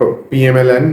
PMLN,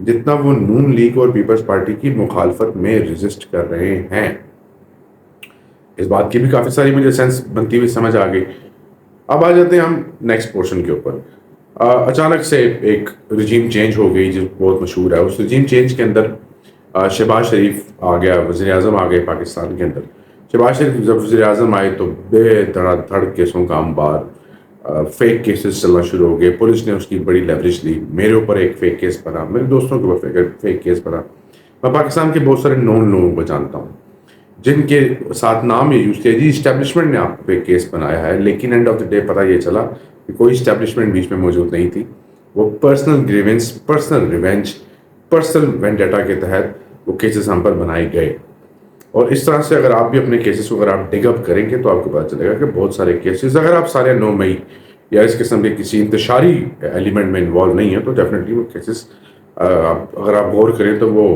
جتنا وہ نون league اور پیپلز پارٹی کی مخالفت میں رجسٹ کر رہے ہیں. اس بات کی بھی کافی ساری مجھے سینس بنتی ہوئی سمجھ آ گئی. اب آ جاتے ہیں ہم نیکسٹ پورشن کے اوپر. اچانک سے ایک رجیم چینج ہو گئی جو بہت مشہور ہے. اس رجیم چینج کے اندر شہباز شریف آ گیا, وزیر اعظم آ گئے پاکستان کے اندر. شہباز شریف جب وزیر اعظم آئے تو بے دھڑا دھڑ کیسوں کا انبار, فیک کیسز چلنا شروع ہو گئے. پولیس نے اس کی بڑی لیوریج لی. میرے اوپر ایک فیک کیس بنا, میرے دوستوں کے اوپر فیک کیس بنا. میں پاکستان کے بہت سارے نون لوگوں کو جانتا ہوں جن کے ساتھ نام یہ یوز کیا جی اسٹیبلشمنٹ نے آپ پہ کیس بنایا ہے, لیکن اینڈ آف دا ڈے پتہ یہ چلا کہ کوئی اسٹیبلشمنٹ بیچ میں موجود نہیں تھی. وہ personal grievance, personal revenge, personal vendetta کے تحت وہ کیسز ہم پر بنائے گئے. اور اس طرح سے اگر آپ بھی اپنے کیسز کو اگر آپ ڈگ اپ کریں گے تو آپ کو پتہ چلے گا کہ بہت سارے کیسز, اگر آپ سارے 9 مئی یا اس قسم کے کسی انتشاری ایلیمنٹ میں انوالو نہیں ہیں تو ڈیفینیٹلی وہ کیسز اگر آپ غور کریں تو وہ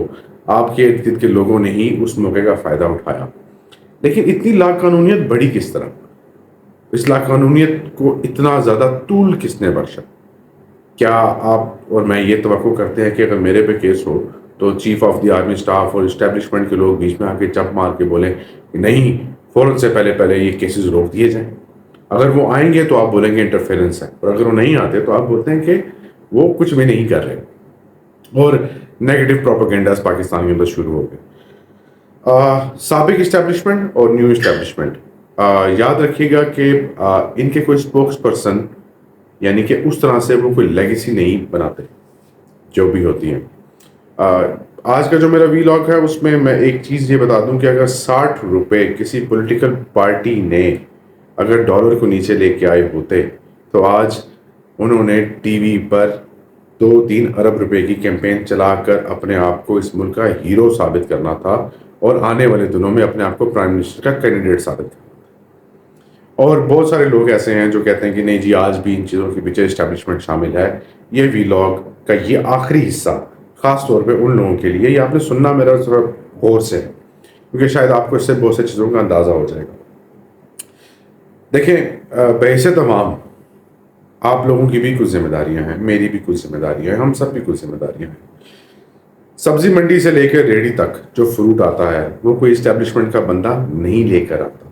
آپ کے ارد گرد کے لوگوں نے ہی اس موقع کا فائدہ اٹھایا. لیکن اتنی لاقانونیت بڑھی کس طرح؟ اس لاقانونیت کو اتنا زیادہ طول کس نے بخشا؟ کیا آپ اور میں یہ توقع کرتے ہیں کہ اگر میرے پہ کیس ہو تو chief of the army staff اور اسٹیبلشمنٹ کے لوگ بیچ میں آ کے چپ مار کے بولیں کہ نہیں, فوراً سے پہلے یہ کیسز روک دیے جائیں؟ اگر وہ آئیں گے تو آپ بولیں گے انٹرفیرنس ہے, اور اگر وہ نہیں آتے تو آپ بولتے ہیں کہ وہ کچھ بھی نہیں کر رہے. اور نیگیٹو پروپیگنڈاز پاکستان کے اندر شروع ہو گئے. سابق اسٹیبلشمنٹ اور نیو اسٹیبلشمنٹ, یاد رکھیے گا کہ ان کے کوئی اسپوکس پرسن یعنی کہ اس طرح سے وہ کوئی لیگیسی نہیں بناتے جو بھی ہوتی ہیں. آج کا جو میرا وی لاگ ہے اس میں ایک چیز یہ بتا دوں کہ اگر 60 روپے کسی پولیٹیکل پارٹی نے اگر ڈالر کو نیچے لے کے آئے ہوتے تو آج انہوں نے ٹی وی پر 2-3 ارب روپے کی کیمپین چلا کر اپنے آپ کو اس ملک کا ہیرو ثابت کرنا تھا, اور آنے والے دنوں میں اپنے آپ کو پرائم منسٹر کا کینڈیڈیٹ ثابت کرنا. اور بہت سارے لوگ ایسے ہیں جو کہتے ہیں کہ نہیں جی آج بھی ان چیزوں کے پیچھے اسٹیبلشمنٹ شامل ہے. یہ وی لاگ کا یہ آخری حصہ خاص طور پہ ان لوگوں کے لیے یہ آپ نے سننا میرا ذرا غور سے, کیونکہ شاید آپ کو اس سے بہت سی چیزوں کا اندازہ ہو جائے گا. دیکھیں, بحیثیت عوام آپ لوگوں کی بھی کچھ ذمہ داریاں ہیں, میری بھی کچھ ذمہ داریاں ہیں, ہم سب کی کچھ ذمہ داریاں ہیں. سبزی منڈی سے لے کر ریڑھی تک جو فروٹ آتا ہے وہ کوئی اسٹیبلشمنٹ کا بندہ نہیں لے کر آتا.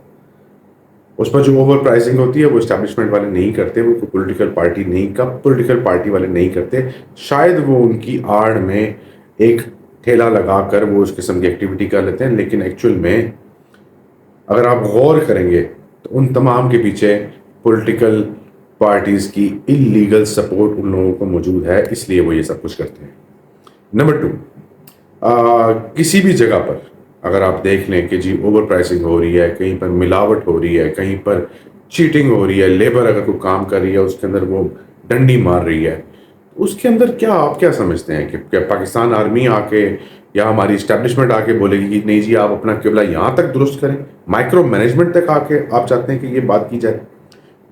اس پر جو اوور پرائسنگ ہوتی ہے وہ اسٹیبلشمنٹ والے نہیں کرتے, وہ کوئی پولیٹیکل پارٹی نہیں کا پولیٹیکل پارٹی والے نہیں کرتے. شاید وہ ان کی آڑ میں ایک ٹھیلا لگا کر وہ اس قسم کی ایکٹیویٹی کر لیتے ہیں, لیکن ایکچوئل میں اگر آپ غور کریں گے تو ان تمام کے پیچھے پولیٹیکل پارٹیز کی انلیگل سپورٹ ان لوگوں کو موجود ہے, اس لیے وہ یہ سب کچھ کرتے ہیں. نمبر 2, کسی بھی جگہ پر اگر آپ دیکھ لیں کہ جی اوور پرائسنگ ہو رہی ہے, کہیں پر ملاوٹ ہو رہی ہے, کہیں پر چیٹنگ ہو رہی ہے, لیبر اگر کوئی کام کر رہی ہے اس کے اندر وہ ڈنڈی مار رہی ہے, اس کے اندر کیا آپ کیا سمجھتے ہیں کہ پاکستان آرمی آ کے یا ہماری اسٹیبلشمنٹ آ کے بولے گی کہ نہیں جی آپ اپنا قبلہ یہاں تک درست کریں, مائکرو مینجمنٹ تک آ کے آپ چاہتے ہیں کہ یہ بات کی جائے؟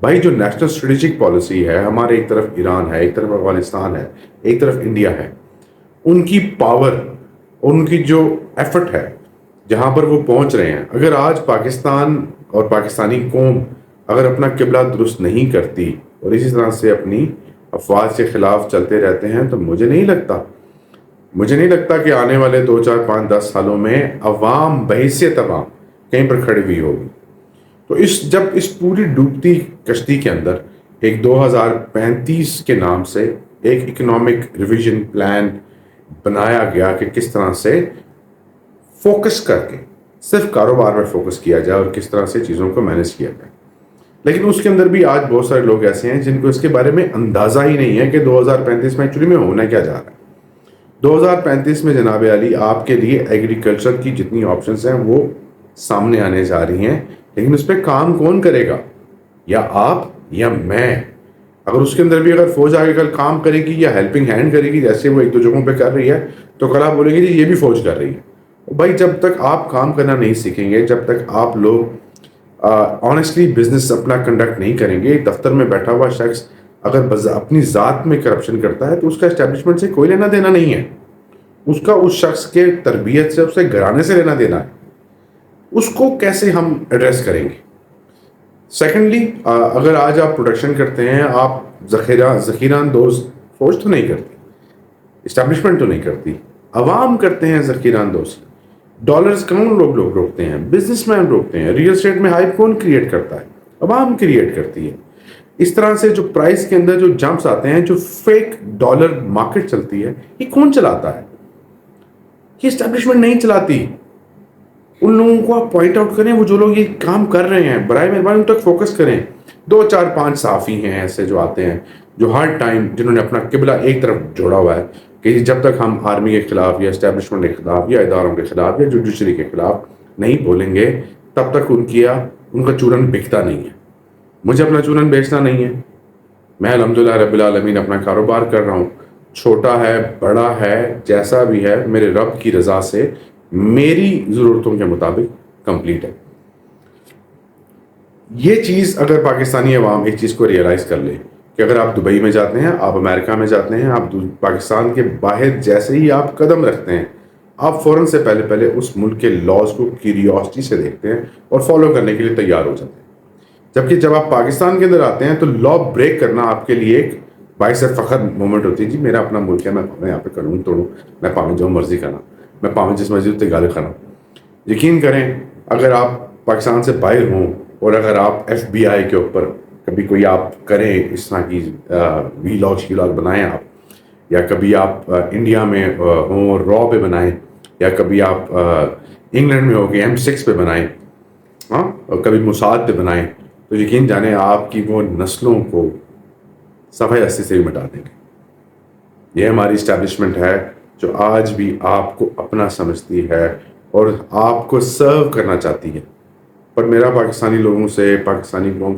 بھائی جو نیشنل اسٹریٹجک پالیسی ہے, ہمارے ایک طرف ایران ہے, ایک طرف افغانستان ہے, ایک طرف انڈیا ہے, ان کی پاور ان کی جو ایفرٹ ہے جہاں پر وہ پہنچ رہے ہیں, اگر آج پاکستان اور پاکستانی قوم اگر اپنا قبلہ درست نہیں کرتی اور اسی طرح سے اپنی افواج کے خلاف چلتے رہتے ہیں تو مجھے نہیں لگتا کہ آنے والے 2, 4, 5, 10 سالوں میں عوام بحیثیت عوام کہیں پر کھڑی ہوئی ہوگی. تو جب اس پوری ڈوبتی کشتی کے اندر ایک 2035 کے نام سے ایک اکنامک ریویژن پلان بنایا گیا کہ کس طرح سے فوکس کر کے صرف کاروبار میں فوکس کیا جائے اور کس طرح سے چیزوں کو مینیج کیا جائے, لیکن اس کے اندر بھی آج بہت سارے لوگ ایسے ہیں جن کو اس کے بارے میں اندازہ ہی نہیں ہے کہ 2035 میں ایکچولی میں ہونا کیا جا رہا ہے. 2035 میں جناب علی آپ کے لیے ایگریکلچر کی جتنی آپشنز ہیں وہ سامنے آنے جا رہی ہیں, لیکن اس پہ کام کون کرے گا؟ یا آپ یا میں. اگر اس کے اندر بھی اگر فوج آگے کل کام کرے گی یا ہیلپنگ ہینڈ کرے گی جیسے وہ 1-2 جگہوں پہ کر رہی ہے تو کل آپ بولیں گے جی یہ بھی فوج کر رہی ہے. بھائی جب تک آپ کام کرنا نہیں سیکھیں گے, جب تک آپ لوگ آنیسٹلی بزنس اپنا کنڈکٹ نہیں کریں گے, دفتر میں بیٹھا ہوا شخص اگر اپنی ذات میں کرپشن کرتا ہے تو اس کا اسٹیبلشمنٹ سے کوئی لینا دینا نہیں ہے, اس کا اس شخص کے تربیت سے, اس سے گھرانے سے لینا دینا ہے. اس کو کیسے ہم ایڈریس کریں گے؟ سیکنڈلی, اگر آج آپ پروڈکشن کرتے ہیں, آپ ذخیرہ اندوز فوج تو نہیں کرتے, اسٹیبلشمنٹ تو نہیں کرتی, عوام کرتے ہیں ذخیرہ اندوز. ڈالرز کون لوگ روکتے ہیں؟ بزنس مین روکتے ہیں. ریئل اسٹیٹ میں ہائپ کون کریٹ کرتا ہے؟ عوام کریٹ کرتی ہے. اس طرح سے جو پرائس کے اندر جو جمپس آتے ہیں, جو فیک ڈالر مارکیٹ چلتی ہے, یہ کون چلاتا ہے؟ یہ اسٹیبلشمنٹ نہیں چلاتی. ان لوگوں کو آپ پوائنٹ آؤٹ کریں, وہ جو لوگ یہ کام کر رہے ہیں, برائے مہربانی ان تک فوکس کریں. 2 4 5 صحافی ہیں ایسے جو آتے ہیں, جو ہر ٹائم جنہوں نے اپنا قبلہ ایک طرف جوڑا ہوا ہے کہ جب تک ہم آرمی کے خلاف یا اسٹیبلشمنٹ کے خلاف یا اداروں کے خلاف یا جوڈیشری کے خلاف نہیں بولیں گے, تب تک ان کا چورن بکتا نہیں ہے. مجھے اپنا چورن بیچنا نہیں ہے. میں الحمدللہ رب العالمین اپنا کاروبار کر رہا ہوں, چھوٹا ہے بڑا ہے جیسا بھی ہے, میرے رب کی رضا سے میری ضرورتوں کے مطابق کمپلیٹ ہے. یہ چیز اگر پاکستانی عوام ایک چیز کو ریئلائز کر لے کہ اگر آپ دبئی میں جاتے ہیں, آپ امریکہ میں جاتے ہیں, آپ پاکستان کے باہر جیسے ہی آپ قدم رکھتے ہیں, آپ فوراً سے پہلے اس ملک کے لاز کو کیوریوسٹی سے دیکھتے ہیں اور فالو کرنے کے لیے تیار ہو جاتے ہیں. جبکہ جب آپ پاکستان کے اندر آتے ہیں تو لا بریک کرنا آپ کے لیے ایک باعث فخر مومنٹ ہوتی ہے. جی میرا اپنا ملک ہے, میں یہاں پہ کروں توڑوں, میں پاؤں جو مرضی کرنا, میں پاؤں جس مرضی اتنے گالے کھانا. یقین کریں اگر آپ پاکستان سے باہر ہوں اور اگر آپ ایف بی آئی کے اوپر کبھی کوئی آپ کریں اس طرح کی وی لاگ بنائیں آپ, یا کبھی آپ انڈیا میں ہوں اور را پہ بنائیں, یا کبھی آپ انگلینڈ میں ہو کے M6 پہ بنائیں, ہاں, اور کبھی موساد پہ بنائیں, تو یقین جانیں آپ کی وہ نسلوں کو صفحہ ہستی سے بھی مٹا دیں گے. یہ ہماری اسٹیبلشمنٹ ہے جو آج بھی آپ کو اپنا سمجھتی ہے اور آپ کو سرو کرنا چاہتی ہے. پر میرا پاکستانی لوگوں سے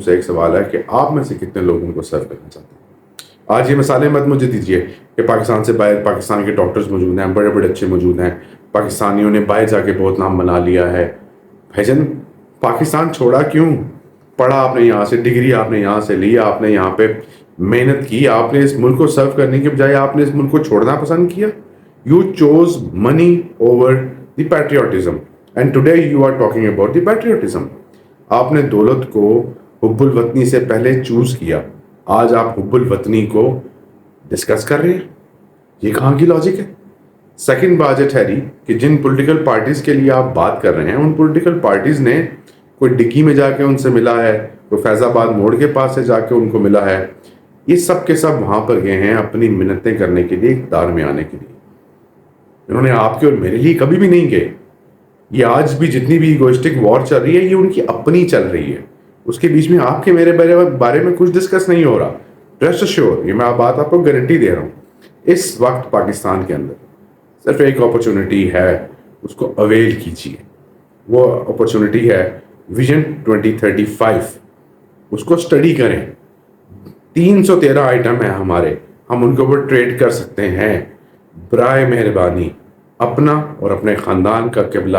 ایک سوال ہے کہ آپ میں سے کتنے لوگوں کو سرو کرنا چاہتے ہیں؟ آج یہ مثالیں مت مجھے دیجیے کہ پاکستان سے باہر پاکستان کے ڈاکٹرز موجود ہیں, بڑے بڑے اچھے موجود ہیں, پاکستانیوں نے باہر جا کے بہت نام بنا لیا ہے. بھجن پاکستان چھوڑا کیوں؟ پڑھا آپ نے یہاں سے, ڈگری آپ نے یہاں سے لی, آپ نے یہاں پہ محنت کی, آپ نے اس ملک کو سرو کرنے کے بجائے آپ نے اس ملک کو چھوڑنا پسند کیا. You choose money over the patriotism, and today you are talking about the patriotism. آپ نے دولت کو حب الوطنی سے پہلے چوز کیا, آج آپ حب الوطنی کو ڈسکس کر رہے ہیں. یہ کہاں کی لاجک ہے؟ سیکنڈ بات یہ ٹھہری کہ جن پولیٹیکل پارٹیز کے لیے آپ بات کر رہے ہیں, ان پولیٹیکل پارٹیز نے کوئی ڈگی میں جا کے ان سے ملا ہے, کوئی فیض آباد موڑ کے پاس سے جا کے ان کو ملا ہے. یہ سب کے سب وہاں پر گئے ہیں اپنی منتیں کرنے کے لیے, اقتدار میں آنے کے لیے. انہوں نے آپ کے اور میرے لیے کبھی بھی نہیں گئے. یہ آج بھی جتنی بھی ایگوئسٹک وار چل رہی ہے, یہ ان کی اپنی چل رہی ہے. اس کے بیچ میں آپ کے میرے بارے میں کچھ ڈسکس نہیں ہو رہا. ریسٹ ایشور, یہ میں بات آپ کو گارنٹی دے رہا ہوں. اس وقت پاکستان کے اندر صرف ایک اپرچونٹی ہے, اس کو اویل کیجیے. وہ اپرچونٹی ہے ویژن 2035. اس کو اسٹڈی کریں. 313 آئٹم ہیں ہمارے, ہم ان کے اوپر ٹریڈ کر سکتے ہیں. برائے مہربانی اپنا اور اپنے خاندان کا قبلہ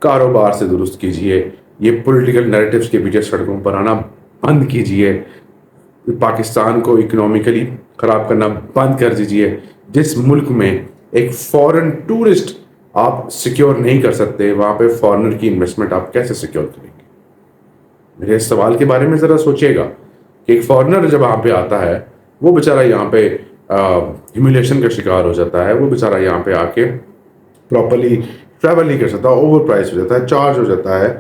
کاروبار سے درست کیجیے. یہ پولیٹیکل نیریٹیوز کے پیچھے سڑکوں پر آنا بند کیجیے. پاکستان کو اکنامکلی خراب کرنا بند کر دیجیے. جس ملک میں ایک فورن ٹورسٹ آپ سیکیور نہیں کر سکتے, وہاں پہ فارنر کی انویسٹمنٹ آپ کیسے سیکیور کریں گے؟ میرے اس سوال کے بارے میں ذرا سوچیے گا کہ ایک فارنر جب وہاں پہ آتا ہے, وہ بیچارہ یہاں پہ ہیومیلیشن کا شکار ہو جاتا ہے. وہ بیچارہ یہاں پہ آ کے پراپرلی ٹریول نہیں کر سکتا, اوور پرائس ہو جاتا ہے, چارج ہو جاتا ہے.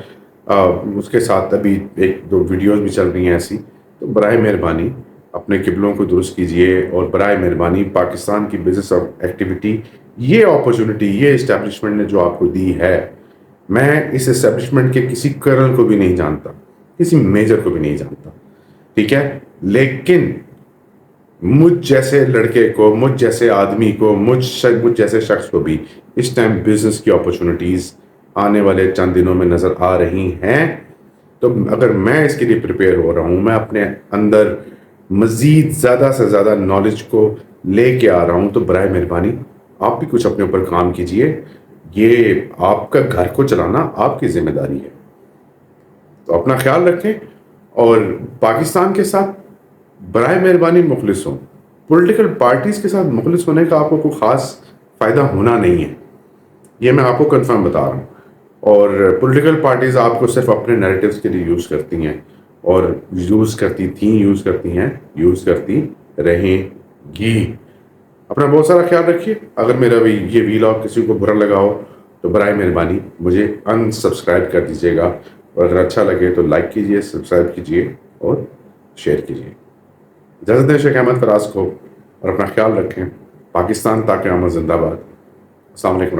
اس کے ساتھ ابھی 1-2 ویڈیوز بھی چل رہی ہیں ایسی. تو برائے مہربانی اپنے قبلوں کو درست کیجیے, اور برائے مہربانی پاکستان کی بزنس اور ایکٹیویٹی, یہ اپرچونٹی یہ اسٹیبلشمنٹ نے جو آپ کو دی ہے, میں اس اسٹیبلشمنٹ کے کسی کرنل کو بھی نہیں جانتا, کسی میجر کو بھی نہیں جانتا, ٹھیک ہے. لیکن مجھ جیسے لڑکے کو, مجھ جیسے آدمی کو, مجھ جیسے شخص کو بھی اس ٹائم بزنس کی اپرچونٹیز آنے والے چند دنوں میں نظر آ رہی ہیں. تو اگر میں اس کے لیے پریپیئر ہو رہا ہوں, میں اپنے اندر مزید زیادہ سے زیادہ نالج کو لے کے آ رہا ہوں, تو برائے مہربانی آپ بھی کچھ اپنے اوپر کام کیجئے. یہ آپ کا گھر کو چلانا آپ کی ذمہ داری ہے. تو اپنا خیال رکھیں, اور پاکستان کے ساتھ برائے مہربانی مخلص ہوں. پولیٹیکل پارٹیز کے ساتھ مخلص ہونے کا آپ کو کوئی خاص فائدہ ہونا نہیں ہے, یہ میں آپ کو کنفرم بتا رہا ہوں. اور پولیٹیکل پارٹیز آپ کو صرف اپنے نیریٹیوز کے لیے یوز کرتی ہیں, اور یوز کرتی تھیں, یوز کرتی ہیں, یوز کرتی رہیں گی. اپنا بہت سارا خیال رکھیے. اگر میرا بھی یہ ویلاگ کسی کو برا لگا ہو تو برائے مہربانی مجھے انسبسکرائب کر دیجیے گا، اور اگر اچھا لگے تو لائک کیجیے، سبسکرائب کیجیے اور شیئر کیجیے. اجازت دیں شیخ احمد فراز کو، اور اپنا خیال رکھیں. پاکستان تا قیامت زندہ باد. السلام علیکم.